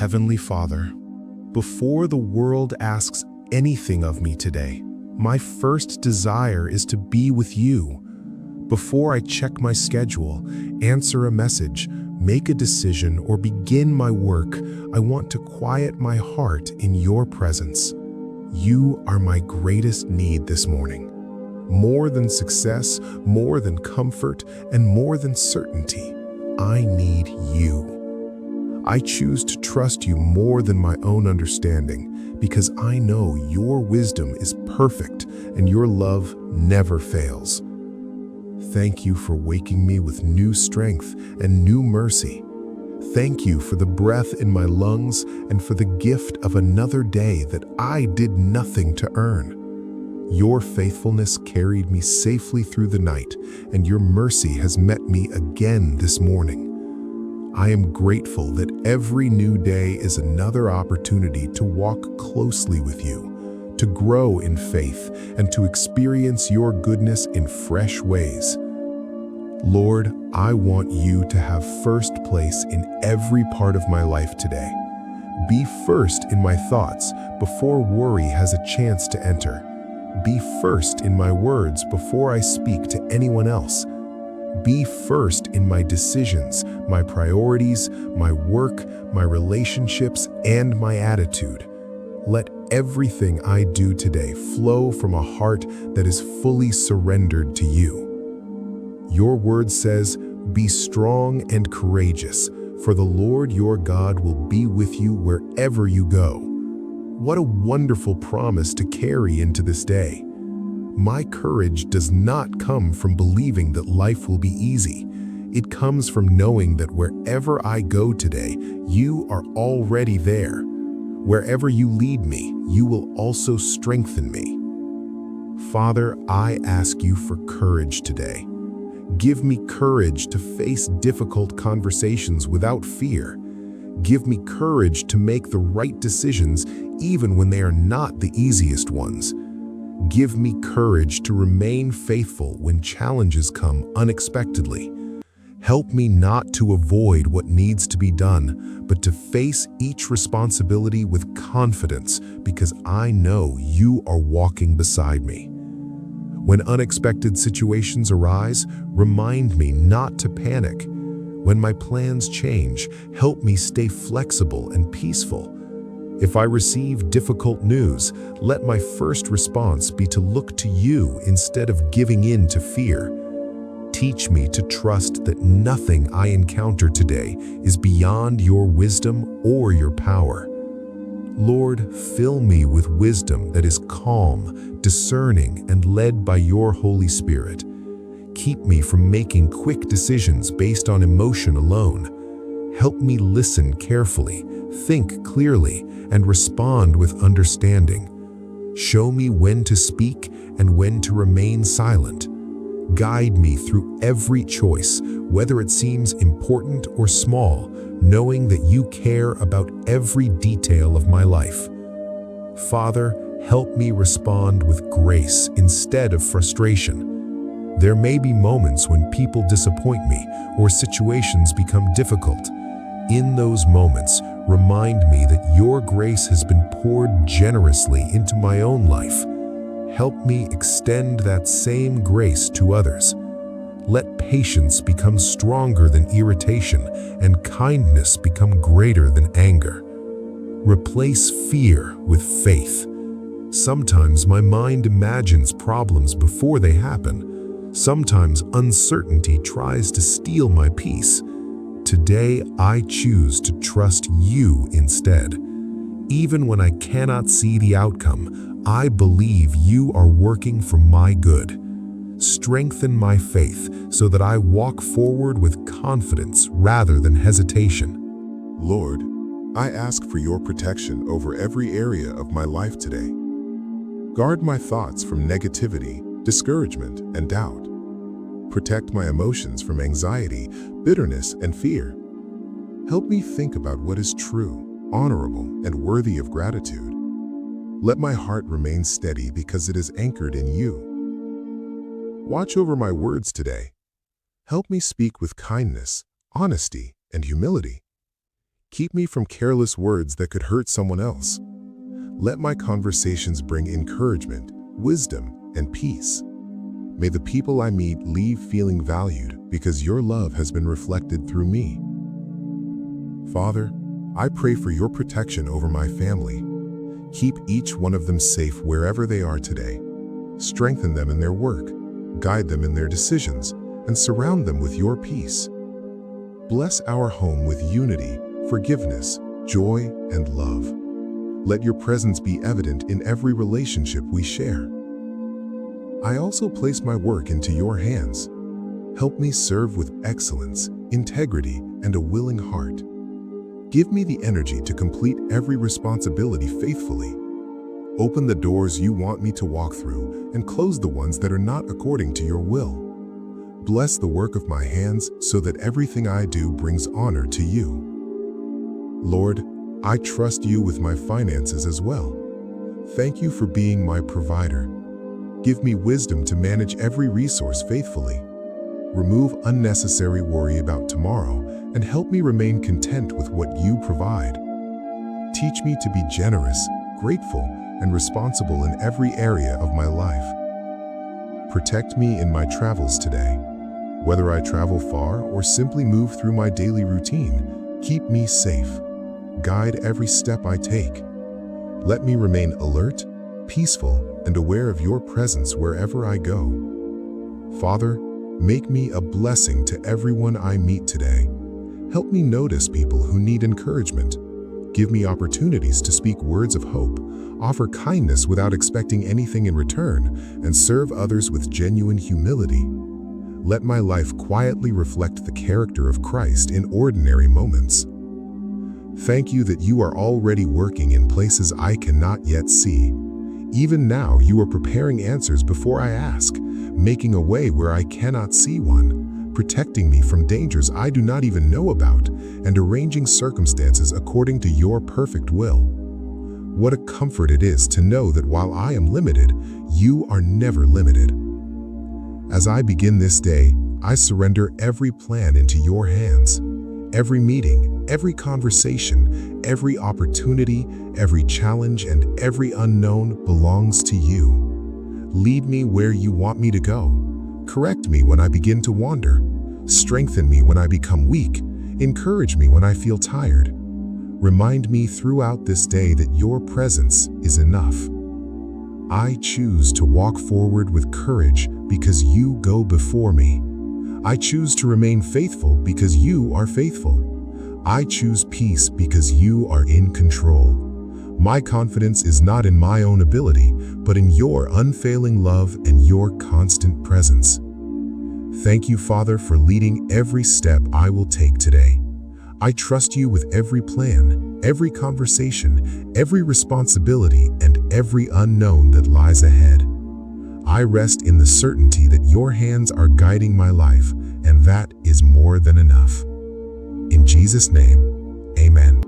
Heavenly Father, before the world asks anything of me today, my first desire is to be with you. Before I check my schedule, answer a message, make a decision, or begin my work, I want to quiet my heart in your presence. You are my greatest need this morning. More than success, more than comfort, and more than certainty, I need you. I choose to trust you more than my own understanding because I know your wisdom is perfect and your love never fails. Thank you for waking me with new strength and new mercy. Thank you for the breath in my lungs and for the gift of another day that I did nothing to earn. Your faithfulness carried me safely through the night, and your mercy has met me again this morning. I am grateful that every new day is another opportunity to walk closely with you, to grow in faith, and to experience your goodness in fresh ways. Lord, I want you to have first place in every part of my life today. Be first in my thoughts before worry has a chance to enter. Be first in my words before I speak to anyone else. Be first in my decisions, my priorities, my work, my relationships, and my attitude. Let everything I do today flow from a heart that is fully surrendered to you. Your word says, "Be strong and courageous, for the Lord your God will be with you wherever you go." What a wonderful promise to carry into this day. My courage does not come from believing that life will be easy. It comes from knowing that wherever I go today, you are already there. Wherever you lead me, you will also strengthen me. Father, I ask you for courage today. Give me courage to face difficult conversations without fear. Give me courage to make the right decisions even when they are not the easiest ones. Give me courage to remain faithful when challenges come unexpectedly. Help me not to avoid what needs to be done, but to face each responsibility with confidence because I know you are walking beside me. When unexpected situations arise, remind me not to panic. When my plans change, help me stay flexible and peaceful. If I receive difficult news, let my first response be to look to you instead of giving in to fear. Teach me to trust that nothing I encounter today is beyond your wisdom or your power. Lord, fill me with wisdom that is calm, discerning, and led by your Holy Spirit. Keep me from making quick decisions based on emotion alone. Help me listen carefully, think clearly, and respond with understanding. Show me when to speak and when to remain silent. Guide me through every choice, whether it seems important or small, knowing that you care about every detail of my life. Father, help me respond with grace instead of frustration. There may be moments when people disappoint me or situations become difficult. In those moments, remind me that your grace has been poured generously into my own life. Help me extend that same grace to others. Let patience become stronger than irritation and kindness become greater than anger. Replace fear with faith. Sometimes my mind imagines problems before they happen. Sometimes uncertainty tries to steal my peace. Today, I choose to trust you instead. Even when I cannot see the outcome, I believe you are working for my good. Strengthen my faith so that I walk forward with confidence rather than hesitation. Lord, I ask for your protection over every area of my life today. Guard my thoughts from negativity, discouragement, and doubt. Protect my emotions from anxiety, bitterness, and fear. Help me think about what is true, honorable, and worthy of gratitude. Let my heart remain steady because it is anchored in you. Watch over my words today. Help me speak with kindness, honesty, and humility. Keep me from careless words that could hurt someone else. Let my conversations bring encouragement, wisdom, and peace. May the people I meet leave feeling valued because your love has been reflected through me. Father, I pray for your protection over my family. Keep each one of them safe wherever they are today. Strengthen them in their work, guide them in their decisions, and surround them with your peace. Bless our home with unity, forgiveness, joy, and love. Let your presence be evident in every relationship we share. I also place my work into your hands. Help me serve with excellence, integrity, and a willing heart. Give me the energy to complete every responsibility faithfully. Open the doors you want me to walk through and close the ones that are not according to your will. Bless the work of my hands so that everything I do brings honor to you. Lord, I trust you with my finances as well. Thank you for being my provider. Give me wisdom to manage every resource faithfully. Remove unnecessary worry about tomorrow and help me remain content with what you provide. Teach me to be generous, grateful, and responsible in every area of my life. Protect me in my travels today. Whether I travel far or simply move through my daily routine, keep me safe. Guide every step I take. Let me remain alert, peaceful, and aware of your presence wherever I go. Father, make me a blessing to everyone I meet today. Help me notice people who need encouragement. Give me opportunities to speak words of hope, offer kindness without expecting anything in return, and serve others with genuine humility. Let my life quietly reflect the character of Christ in ordinary moments. Thank you that you are already working in places I cannot yet see. Even now, you are preparing answers before I ask, making a way where I cannot see one, protecting me from dangers I do not even know about, and arranging circumstances according to your perfect will. What a comfort it is to know that while I am limited, you are never limited. As I begin this day, I surrender every plan into your hands. Every meeting, every conversation, every opportunity, every challenge, and every unknown belongs to you. Lead me where you want me to go. Correct me when I begin to wander. Strengthen me when I become weak. Encourage me when I feel tired. Remind me throughout this day that your presence is enough. I choose to walk forward with courage because you go before me. I choose to remain faithful because you are faithful. I choose peace because you are in control. My confidence is not in my own ability, but in your unfailing love and your constant presence. Thank you, Father, for leading every step I will take today. I trust you with every plan, every conversation, every responsibility, and every unknown that lies ahead. I rest in the certainty that your hands are guiding my life, and that is more than enough. In Jesus' name, amen.